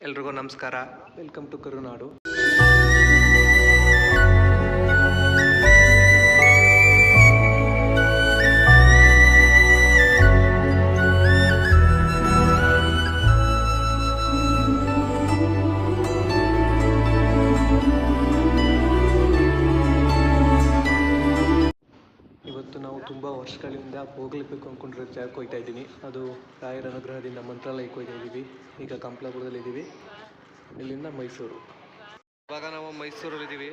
ಎಲ್ರಿಗೂ ನಮಸ್ಕಾರ. Welcome to ಕರುನಾಡು. ಇವತ್ತು ನಾವು ತುಂಬ ವರ್ಷಗಳಿಂದ ಹೋಗಲೇಬೇಕು ಅಂದ್ಕೊಂಡಿರೋ ಜಾಗಕ್ಕೆ ಹೋಗ್ತಾ ಇದ್ದೀನಿ. ಅದು ರಾಯರ ಅನುಗ್ರಹದಿಂದ ಮಂತ್ರಾಲಯಕ್ಕೆ ಹೋಗ್ತಾ ಇದ್ದೀವಿ. ಈಗ ಕಂಪ್ಲಾಪುರದಲ್ಲಿದ್ದೀವಿ. ಇಲ್ಲಿಂದ ಮೈಸೂರು. ಇವಾಗ ನಾವು ಮೈಸೂರಲ್ಲಿದ್ದೀವಿ.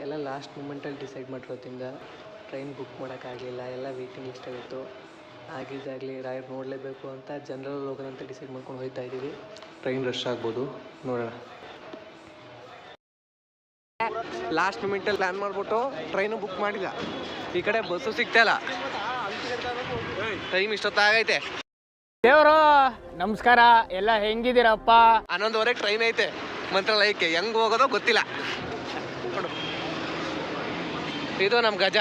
ಎಲ್ಲ ಲಾಸ್ಟ್ ಮೂಮೆಂಟಲ್ಲಿ ಡಿಸೈಡ್ ಮಾಡಿರೋದ್ರಿಂದ ಟ್ರೈನ್ ಬುಕ್ ಮಾಡೋಕ್ಕಾಗಲಿಲ್ಲ. ಎಲ್ಲ ವೇಟಿಂಗ್ ಲಿಸ್ಟ್ ಆಗಿತ್ತು. ಆಗಿದ್ದಾಗಲಿ ರಾಯರ್ ನೋಡಲೇಬೇಕು ಅಂತ ಜನರಲ್ ಹೋಗೋಣ ಅಂತ ಡಿಸೈಡ್ ಮಾಡ್ಕೊಂಡು ಹೋಗ್ತಾ ಇದ್ದೀವಿ. ಟ್ರೈನ್ ರಶ್ ಆಗ್ಬೋದು, ನೋಡೋಣ. ಲಾಸ್ಟ್ ಮೂಮೆಂಟಲ್ಲಿ ಪ್ಲ್ಯಾನ್ ಮಾಡಿಬಿಟ್ಟು ಟ್ರೈನು ಬುಕ್ ಮಾಡಿಲ್ಲ. ಈ ಕಡೆ ಬಸ್ಸು ಸಿಗ್ತಾಯಿಲ್ಲ. ಟೈಮ್ ಇಷ್ಟೊತ್ತಾಗೈತೆ. ದೇವರು ನಮಸ್ಕಾರ. ಎಲ್ಲ ಹೆಂಗಿದ್ದೀರಪ್ಪ? 11:15 ಟ್ರೈನ್ ಐತೆ ಮಂತ್ರಾಲಯಕ್ಕೆ. ಹೆಂಗೆ ಹೋಗೋದೋ ಗೊತ್ತಿಲ್ಲ. ಇದು ನಮ್ಮ ಗಜ.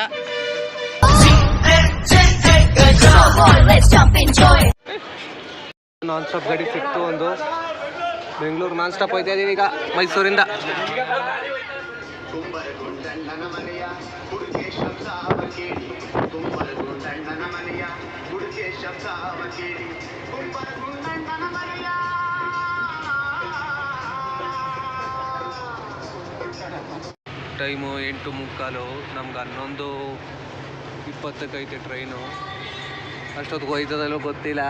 ನಾನ್ ಸ್ಟಾಪ್ ಗಾಡಿ ಸಿಕ್ತು ಒಂದು. ಬೆಂಗಳೂರು ನಾನ್ ಸ್ಟಾಪ್ ಹೋಗ್ತಾ ಇದೀವಿ ಈಗ ಮೈಸೂರಿಂದ. ಟೈಮು 8:45. ನಮ್ಗೆ 11:20 ಐತೆ ಟ್ರೈನು. ಅಷ್ಟೊತ್ತಿಗೆ ಹೋಯ್ತದಲ್ಲೋ ಗೊತ್ತಿಲ್ಲ.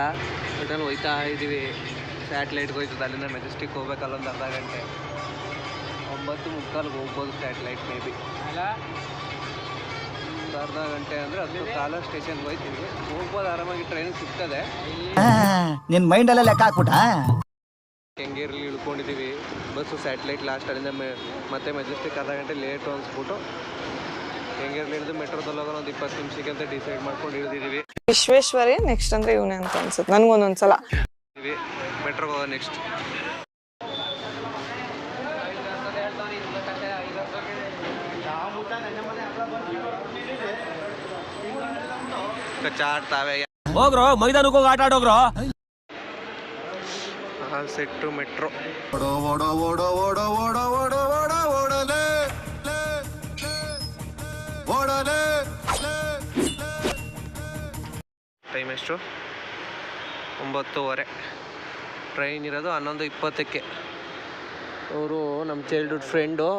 ಒಟ್ಟಲ್ಲಿ ಹೋಯ್ತಾ ಇದ್ದೀವಿ. ಸ್ಯಾಟ್ಲೈಟ್ಗೆ ಹೋಯ್ತದೆ. ಅಲ್ಲಿಂದ ಮೆಜೆಸ್ಟಿಕ್ ಹೋಗ್ಬೇಕಲ್ಲ ಒಂದು ಅರ್ಧ ಗಂಟೆ. 9:45 ಹೋಗ್ಬೋದು ಸ್ಯಾಟ್ಲೈಟ್. ಮೇ ಬಿ ಒಂದು ಅರ್ಧ ಗಂಟೆ ಅಂದರೆ 10:15 ಸ್ಟೇಷನ್ಗೆ ಹೋಯ್ತೀವಿ. ಹೋಗ್ಬೋದು ಆರಾಮಾಗಿ. ಟ್ರೈನ್ ಸಿಗ್ತದೆ. ನಿನ್ನ ಮೈಂಡಲ್ಲೇ ಲೆಕ್ಕ ಹಾಕ್ಬಿಟ್ಟ. ಕೆಂಗೇರಲ್ಲಿ ಇಳ್ಕೊಂಡಿದ್ದೀವಿ. Bus satellite last. ಅಲ್ಲಿಂದ ಮತ್ತೆ ಮೆಜೆಸ್ಟಿಕ್ ಅರ್ಧ ಗಂಟೆ ಲೇಟು ಅನ್ಸ್ಬಿಟ್ಟು ಕೆಂಗೇರಲ್ಲಿ ಇಳಿದು ಮೆಟ್ರೋದಲ್ಲಿ ಹೋಗೋಣ ಒಂದು 20 ನಿಮಿಷಕ್ಕೆ ಅಂತ ಡಿಸೈಡ್ ಮಾಡ್ಕೊಂಡು ಇಳಿದಿದ್ದೀವಿ. ವಿಶ್ವೇಶ್ವರಿ ನೆಕ್ಸ್ಟ್ ಅಂದ್ರೆ ಇವನೇ ಅಂತ ಅನ್ಸುತ್ತೆ ನನಗೊಂದೊಂದ್ಸಲ. ಮೆಟ್ರೋಗೆ ಹೋಗೋ ನೆಕ್ಸ್ಟ್. ಕಚ್ಚಾಡ್ತಾವೆ. ಹೋಗ್ರೋ ಮೈದಾನಕ್ಕೆ ಹೋಗಿ ಆಟ ಆಡೋಗ್ರೋ. Set metro. ಟೈಮ್ ಎಷ್ಟು? 9:30. ಟ್ರೈನ್ ಇರೋದು 11:20ಕ್ಕೆ. ಅವರು ನಮ್ಮ ಚೈಲ್ಡ್ಹುಡ್ ಫ್ರೆಂಡು,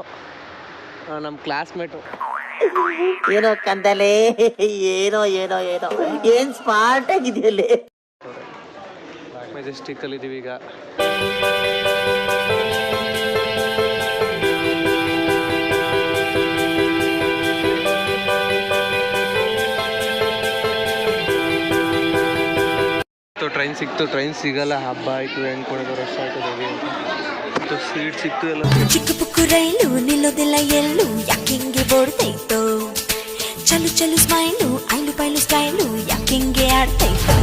ನಮ್ಮ ಕ್ಲಾಸ್ಮೇಟು. ಏನೋ ಕಂದಲೆ, ಏನೋ ಏನೋ ಏನೋ ಏನ್ ಸ್ಮಾರ್ಟ್ ಆಗಿದೆಯಲ್ಲೇ. ಮೆಜೆಸ್ಟಿಕ್ಕಲ್ಲಿ ಇದ್ದೀವಿ ಈಗ. ಟ್ರೈನ್ ಸಿಕ್ತು. ಟ್ರೈನ್ ಸಿಗಲ್ಲ. ಹಬ್ಬ ಆಯ್ತು ಅನ್ಕೊಂಡಿದ್ದು. ರಶ್ ಆಯ್ತದೆ. ಸೀಟ್ ಸಿಕ್ತು. ಎಲ್ಲ ಚಿಕ್ಕ ಪುಕ್ಕು ರೈಲು ನಿಲ್ಲೋದಿಲ್ಲ ಎಲ್ಲೂ, ಯಾಕಿಂಗೆ ಓಡ್ತೈತೋ. ಚಲು ಚಲು ಸ್ಮೈಲು, ಐಲು ಪೈಲು ಸ್ಟೈಲು, ಯಾಕಿಂಗೆ ಆಡ್ತೈತೋ.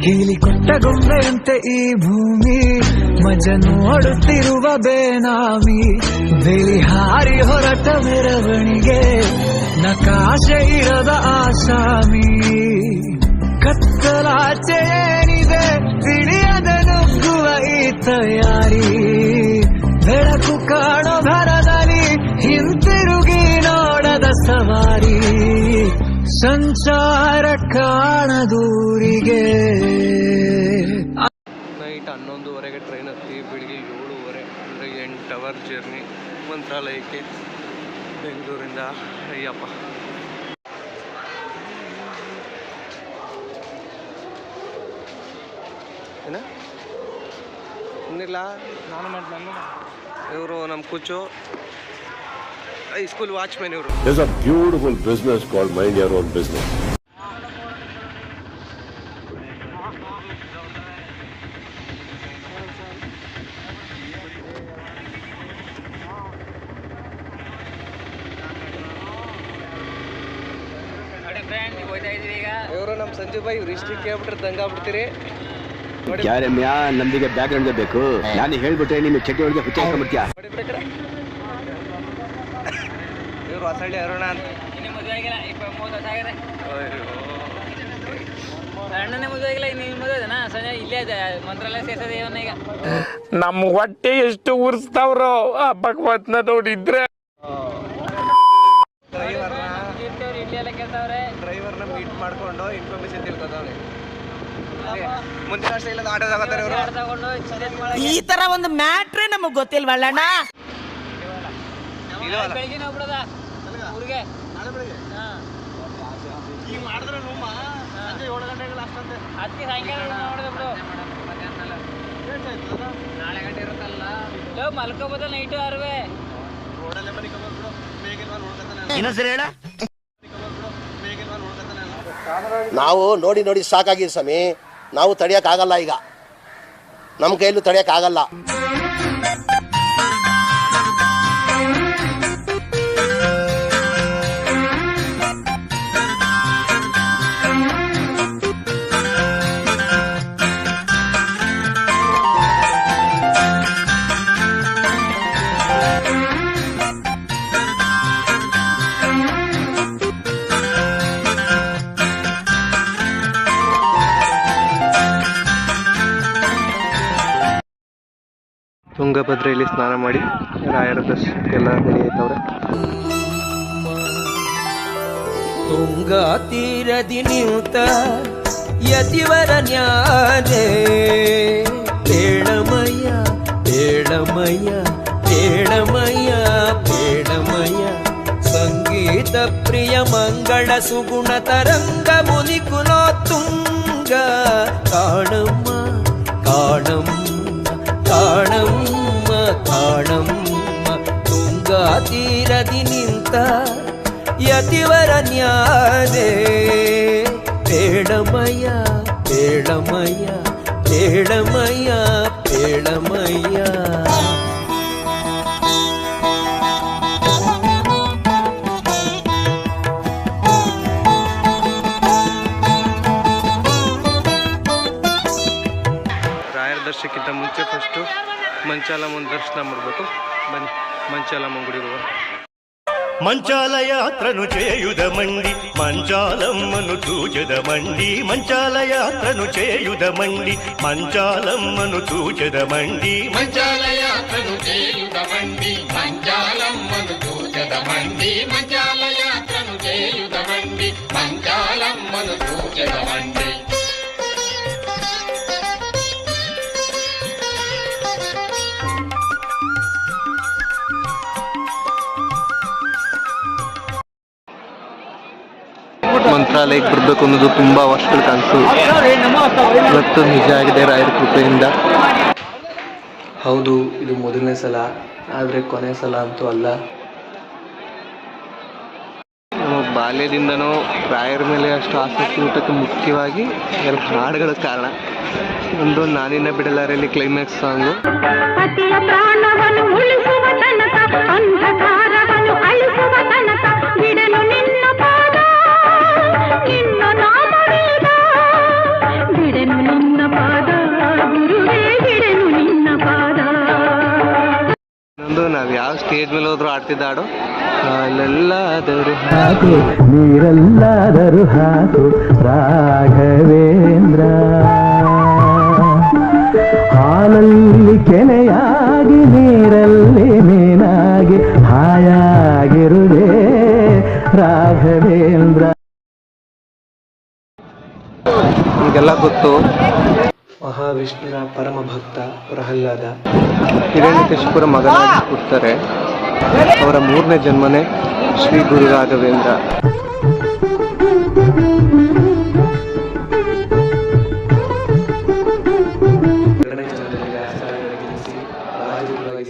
ಕೇಳಿಕೊಟ್ಟ ಗೊಂಬೆಯಂತೆ ಈ ಭೂಮಿ, ಮಜ ನೋಡುತ್ತಿರುವ ಬೇನಾಮಿ. ಬೆಳಿ ಹಾರಿ ಹೊರಟ ಮೆರವಣಿಗೆ, ನಕಾಶೆ ಇರದ ಆಸಾಮಿ. ಕತ್ತಲಾಚೆ ಏನಿದೆ ತಿಳಿಯದೆ ನುಗ್ಗುವ ಈ ತಯಾರಿ. ಬೆಳಕು ಕಾಣೋ ಭರದಲ್ಲಿ ಹಿಂತಿರುಗಿ ನೋಡದ ಸವಾರಿ. ಸಂಚಾರ ಕಾಣದೂರಿಗೆ. ನೈಟ್ 11:30ಗೆ ಟ್ರೈನ್ ಹತ್ತಿ ಬೆಳಿಗ್ಗೆ 7:30 ಅಂದರೆ 8 ಅವರ್ ಜರ್ನಿ ಮಂತ್ರಾಲಯಕ್ಕೆ ಬೆಂಗಳೂರಿಂದ. ಅಯ್ಯಪ್ಪ. ಏನ ಇನ್ನಿಲ್ಲ. ಇವರು ನಮ್ಮ ಕುಚ್ಚು ಹೈಸ್ಕೂಲ್ ವಾಚ್ಮ್ಯಾನ್. ಇವರು There's a beautiful business called Mind Your Own Business. ಇವರು ನಮ್ಮ ಸಂಜು ಬಾಯಿ. ಇವ್ರು ಇಷ್ಟು ಕೇಳ್ಬಿಟ್ರೆ ದಂಗಾಗ್ಬಿಡ್ತೀರಿ. ಯಾರಮ್ಯಾ ನಮ್ದಿಗೆ ಬ್ಯಾಕ್ ಗ್ರೌಂಡ್ ಬೇಕು. ನಾನು ಹೇಳ್ಬಿಟ್ಟೆ ನೀನು ಚಟ್ಟಿ ಒಳಗೆ ಹುಚ್ಚಾಕೊಂಡ್ಬಿಡ್ತೀಯ. ಇವರು ಇವ್ರು ಹೊಸಳ್ಳಿ ಅರುಣ ಅಂತ. ಇನ್ನು ಮದುವೆ ಆಗಿಲ್ಲ, 30 ವರ್ಷ ಆಗಿದೆ. ಅಣ್ಣನೇ ಮದುವೆ ಆಗಿಲ್ಲ, ಇನ್ನು ಮದುವೆ ಇದೆನಾ? ಸಂಜೆ ಇಲ್ಲೇ ಇದೆ, ಮಂತ್ರಾಲಯ ಸೇರ್ಸೋದು ಇವನ್ನ ಈಗ. ನಮ್ಮ ಹೊಟ್ಟೆ ಎಷ್ಟು ಉರ್ಸ್ತಾವ್ರೋ ಆ ಭಗವತ್ನ ನೋಡಿದ್ರೆ. ಡ್ರೈವರ್ನ ಮೀಟ್ ಮಾಡ್ಕೊಂಡು ಇನ್ಫಾರ್ಮೇಶನ್ ತಿಳ್ಕೊತಾವ್ರೆ. ಮುಂದಿನ ವರ್ಷ ಇಲ್ಲ ಆಟೋ ತಗೋತಾರೆ ಇವರು. ಈ ತರ ಒಂದು ಮ್ಯಾಟ್ರೇ ನಮಗ್ ಗೊತ್ತಿಲ್ವಲ್ಲಣ್ಣ. ಬೆಳಗಿನ ಹೋಗ್ಬಿಡೋದ ಊರಿಗೆ. ಅದಕ್ಕೆ ಸಾಯಂಕಾಲ ನೋಡಿದೆ ಬಿಡು. ನಾಳೆ ಗಂಟೆ ಇರುತ್ತಲ್ಲ ಮಲ್ಕೋಬೋದ ನೈಟು ಅರ್ವೆ. ಇನ್ನೊಂದ್ಸರಿ ಹೇಳ. ನಾವು ನೋಡಿ ನೋಡಿ ಸಾಕಾಗಿದೆ ಸ್ವಾಮಿ. ನಾವು ತಡೆಯೋಕ್ಕಾಗಲ್ಲ, ಈಗ ನಮ್ಮ ಕೈಯಲ್ಲೂ ತಡೆಯೋಕ್ಕಾಗಲ್ಲ. ತುಂಗಭದ್ರೆಯಲ್ಲಿ ಸ್ನಾನ ಮಾಡಿ ರಾಯರ ದರ್ಶನಕ್ಕೆಲ್ಲ ರೆಡಿ ಆಯ್ತವ್ರೆ. ತುಂಗಾ ತೀರದಿ ನಿಂತ ಯತಿವರ ನ್ಯಾದೆ ಬೇಡಮಯ್ಯ ಬೇಡಮಯ್ಯ ಬೇಡಮಯ್ಯ ಬೇಡಮಯ್ಯ ಸಂಗೀತ ಪ್ರಿಯ ಮಂಗಳ ಸುಗುಣ ತರಂಗ ಮುನಿಕುಲೋ ತುಂಗ ಕಾಣಮ್ಮ ಕಾಣಮ್ಮ ಕಾಣಮ್ಮ ಕಾಣಮ್ಮ ತುಂಗಾ ತೀರದಿ ನಿಂತ ಯತಿವರ ನ್ಯಾದೆ ಬೇಡಮಯ್ಯ ಬೇಡಮಯ್ಯ ಬೇಡಮಯ್ಯ ಬೇಡಮಯ್ಯ. ರಾಯರ ದರ್ಶನಕ್ಕಿಂತ ಮುಂಚೆ ಫಸ್ಟು ಮಂಚಾಲಮ್ಮನ ದರ್ಶನ ಮಾಡಬೇಕು. ಬನ್ನಿ ಮಂಚಾಲಮ್ಮನ ಗುಡಿಗೆ ಹೋಗೋಣ. ಮಂಚಾಲ ಯಾತ್ರನು చేయుద ಮಂಡಿ ಮಂಚಾಲಮ್ಮನು ತೂಜದ ಮಂಡಿ ಮಂಚಾಲ ಯಾತ್ರನು చేయుದ ಮಂಡಿ ಮಂಚಾಲಮ್ಮನು ತೂಜದ ಮಂಡಿ ಮಂಚಾಲ ಯಾತ್ರನು చేయుದ ಮಂಡಿ ಮಂಚಾಲಮ್ಮನು ತೂಜದ ಮಂಡಿ ಮಂಚಾಲ ಯಾತ್ರನು చేయుದ ಮಂಡಿ ಮಂಚಾಲಮ್ಮನು ತೂಜದ ಮಂಡಿ. ಮಂತ್ರಾಲಯಕ್ಕೆ ಬರಬೇಕು ಅನ್ನೋದು ತುಂಬ ವರ್ಷಗಳ ಕನಸು. ಇವತ್ತು ನಿಜ ಆಗಿದೆ ರಾಯರ ಕೃಪೆಯಿಂದ. ಹೌದು, ಇದು ಮೊದಲನೇ ಸಲ, ಆದರೆ ಕೊನೆ ಸಲ ಅಂತೂ ಅಲ್ಲ. ನಮ್ಮ ಬಾಲ್ಯದಿಂದನೂ ರಾಯರ ಮೇಲೆ ಅಷ್ಟು ಆಸಕ್ತಿ ಊಟಕ್ಕೆ ಮುಖ್ಯವಾಗಿ ಎರಡು ಹಾಡುಗಳ ಕಾರಣ. ಒಂದು ನಾನಿನ್ನ ಬಿಡಲಾರಲ್ಲಿ ಕ್ಲೈಮ್ಯಾಕ್ಸ್ ಸಾಂಗು. ಪ್ರಾಣವನ್ನು ಉಳಿಸುವ ತನಕ ಅಂಧಕಾರವನ್ನು ಅಳಿಸುವ ತನಕ ಬಿಡಲು ನಿನ್ನ ಪಾದ ನಿನ್ನ ನಾಮವೇದ ಬಿಡನು ನಿನ್ನ ಪಾದ ಗುರುವೇ ಬಿಡನು ನಿನ್ನ ಪಾದ. ಇನ್ನೊಂದು ನಾವು ಯಾವ ಸ್ಟೇಜ್ ಮೇಲೆ ಹೋದ್ರು ಆಡ್ತಿದ್ದ ಹಾಡು ಅಲ್ಲೆಲ್ಲಾದರೂ ಹಾಡು ನೀರೆಲ್ಲಾದರೂ ಹಾಕು ರಾಘವೇಂದ್ರ ಹಾಲಲ್ಲಿ ಕೆನೆಯಾಗಿ ನೀರಲ್ಲಿ ಮೀನಾಗಿ ಹಾಯಾಗಿರುವೆ ರಾಘವೇಂದ್ರ. ಈಗೆಲ್ಲ ಗೊತ್ತು. ಮಹಾವಿಷ್ಣುವಿನ ಪರಮ ಭಕ್ತ ಪ್ರಹ್ಲಾದ ಹಿರಣ್ಯಕಶಿಪುರ ಮಗನಾಗಿ ಹುಟ್ಟುತ್ತಾರೆ. ಅವರ 3ನೇ ಜನ್ಮನೇ ಶ್ರೀ ಗುರು ರಾಘವೇಂದ್ರ.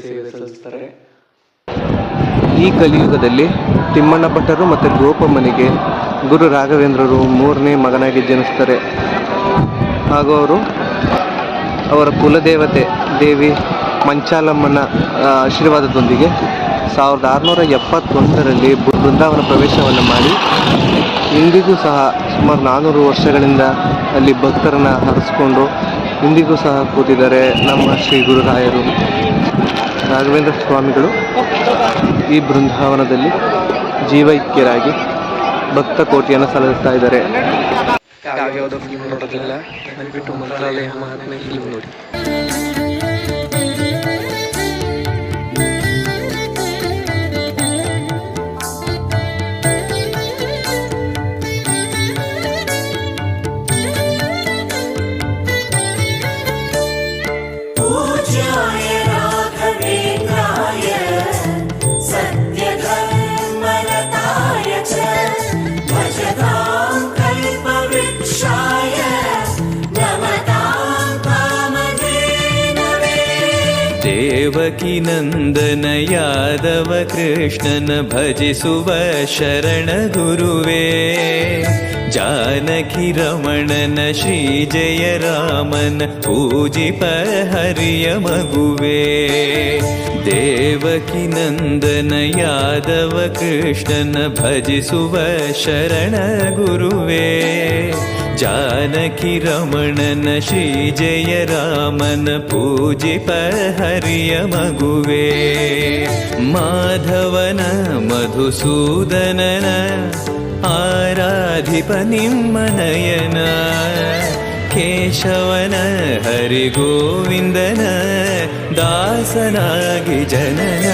ಸೇವೆ ಸಲ್ಲಿಸ್ತಾರೆ. ಈ ಕಲಿಯುಗದಲ್ಲಿ ತಿಮ್ಮಣ್ಣ ಭಟ್ಟರು ಮತ್ತು ಗೋಪಮ್ಮನಿಗೆ ಗುರು ರಾಘವೇಂದ್ರರು 3ನೇ ಮಗನಾಗಿ ಜನಿಸ್ತಾರೆ. ಹಾಗೂ ಅವರು ಅವರ ಕುಲದೇವತೆ ದೇವಿ ಮಂಚಾಲಮ್ಮನ ಆಶೀರ್ವಾದದೊಂದಿಗೆ 1671ರಲ್ಲಿ ಬೃಂದಾವನ ಪ್ರವೇಶವನ್ನು ಮಾಡಿ ಇಂದಿಗೂ ಸಹ ಸುಮಾರು 400 ವರ್ಷಗಳಿಂದ ಅಲ್ಲಿ ಭಕ್ತರನ್ನು ಹರಿಸ್ಕೊಂಡು ಇಂದಿಗೂ ಸಹ ಕೂತಿದ್ದಾರೆ ನಮ್ಮ ಶ್ರೀ ಗುರುರಾಯರು. ರಾಘವೇಂದ್ರ ಸ್ವಾಮಿಗಳು ಈ ಬೃಂದಾವನದಲ್ಲಿ ಜೀವೈಕ್ಯರಾಗಿ ಭಕ್ತ ಕೋಟಿಯನ್ನು ಸಲ್ಲಿಸ್ತಾ ಇದ್ದಾರೆ. ಯಾವುದೋ ಫಿಲ್ಮ್ ನೋಡೋದಿಲ್ಲ, ದಯವಿಟ್ಟು ಮಂತ್ರಾಲಯ ಮಹಾತ್ಮೆ ಫಿಲ್ಮ್ ನೋಡಿ. ದೇವಕಿ ನಂದನ ಯಾದವ ಕೃಷ್ಣನ ಭಜಿಸುವ ಶರಣ ಗುರುವೇ, ಜಾನಕಿ ರಮಣನ ಶ್ರೀ ಜಯ ರಾಮನ ಪೂಜಿಪ ಹರಿಯ ಮಗುವೇ. ದೇವಕಿ ನಂದನ ಯಾದವ ಕೃಷ್ಣನ ಭಜಿಸುವ ಶರಣ ಗುರುವೇ, ಜಾನಕಿ ರಮಣನ ಶ್ರೀ ಜಯ ರಾಮನ ಪೂಜಿಪ ಹರಿಯ ಮಗುವೇ. ಮಾಧವನ ಮಧುಸೂದನನ ಆರಾಧಿಪ ನಿಮ್ಮ ನಯನ, ಕೇಶವನ ಹರಿಗೋವಿಂದನ ದಾಸನಾಗಿ ಜನನ.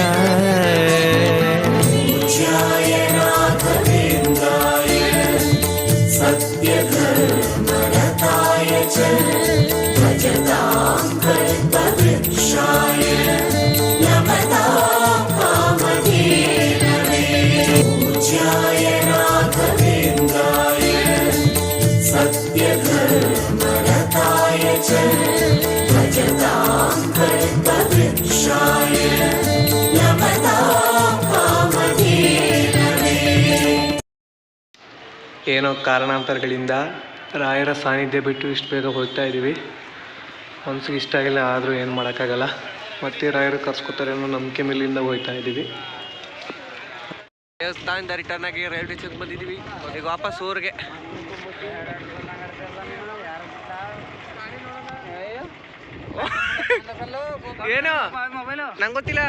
ಏನೋ ಕಾರಣಾಂತರಗಳಿಂದ ರಾಯರ ಸಾನ್ನಿಧ್ಯ ಬಿಟ್ಟು ಇಷ್ಟು ಬೇಗ ಹೋಗ್ತಾ ಇದ್ದೀವಿ. ಮನಸ್ಸಿಗೆ ಇಷ್ಟ ಆಗಿಲ್ಲ, ಆದರೂ ಏನು ಮಾಡೋಕ್ಕಾಗಲ್ಲ. ಮತ್ತೆ ರಾಯರು ಕರ್ಸ್ಕೊತಾರೆ ಅನ್ನೋ ನಂಬಿಕೆ ಮೇಲಿಂದ ಹೋಗ್ತಾ ಇದ್ದೀವಿ. ದೇವಸ್ಥಾನದಿಂದ ರಿಟರ್ನ್ ಆಗಿ ರೈಲ್ವೆ ಸ್ಟೇಷನ್ ಬಂದಿದ್ದೀವಿ. ಈಗ ವಾಪಸ್ ಊರಿಗೆ. ಏನು ನಂಗೆ ಗೊತ್ತಿಲ್ಲ.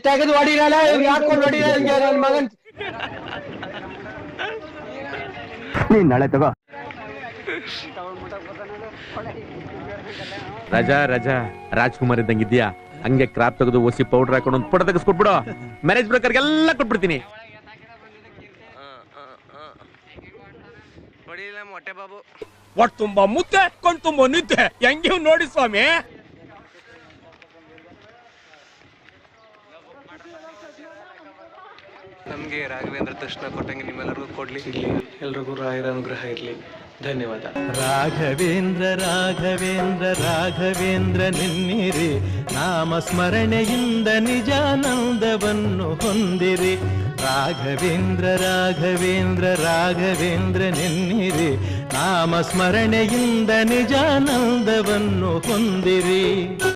ತೆಗೆದು ಹೊಡಿರಲ್ಲ, ಹಾಕೊಂಡು ಹೊಡಿರ ಮಗನ್. ನೀನ್ ನಾಳೆ ತಗೋ. ರಜಾ ರಾಜ್ಕುಮಾರ್ ಇದ್ದಂಗಿದ್ಯಾ? ಹಂಗೆ ಕ್ರಾಪ್ ತೆಗೆದು ಒಸಿ ಪೌಡರ್ ಹಾಕೊಂಡು ಒಂದು ಫೋಟೋ ತೆಗೆಸ್ಕೊಟ್ಬಿಡು. ಮ್ಯಾರೇಜ್ ಬ್ರೋಕರ್ಗೆಲ್ಲ ಕೊಟ್ಬಿಡ್ತೀನಿ. ಹೊಡಿಲ್ಲ ಮೊಟ್ಟೆ ಬಾಬು. ಒಟ್ಟು ತುಂಬಾ ಮುದ್ದೆ ಕಣ್ ತುಂಬ ನಿದ್ದೆ ಹೆಂಗೆ ನೋಡಿ ಸ್ವಾಮಿ. ನಮಗೆ ರಾಘವೇಂದ್ರ ದರ್ಶನ ಕೊಟ್ಟಂಗೆ ನಿಮ್ಮೆಲ್ಲರಿಗೂ ಕೊಡ್ಲಿ. ಇಲ್ಲಿ ಎಲ್ರಿಗೂ ರಾಯರ ಅನುಗ್ರಹ ಇರಲಿ. ಧನ್ಯವಾದ. ರಾಘವೇಂದ್ರ ರಾಘವೇಂದ್ರ ರಾಘವೇಂದ್ರ ನಿನ್ನಿರಿ, ನಾಮ ಸ್ಮರಣೆಯಿಂದ ನಿಜಾನಂದವನ್ನು ಹೊಂದಿರಿ. ರಾಘವೇಂದ್ರ ರಾಘವೇಂದ್ರ ರಾಘವೇಂದ್ರ ನಿನ್ನಿರಿ, ನಾಮ ಸ್ಮರಣೆಯಿಂದ ನಿಜಾನಂದವನ್ನು ಹೊಂದಿರಿ.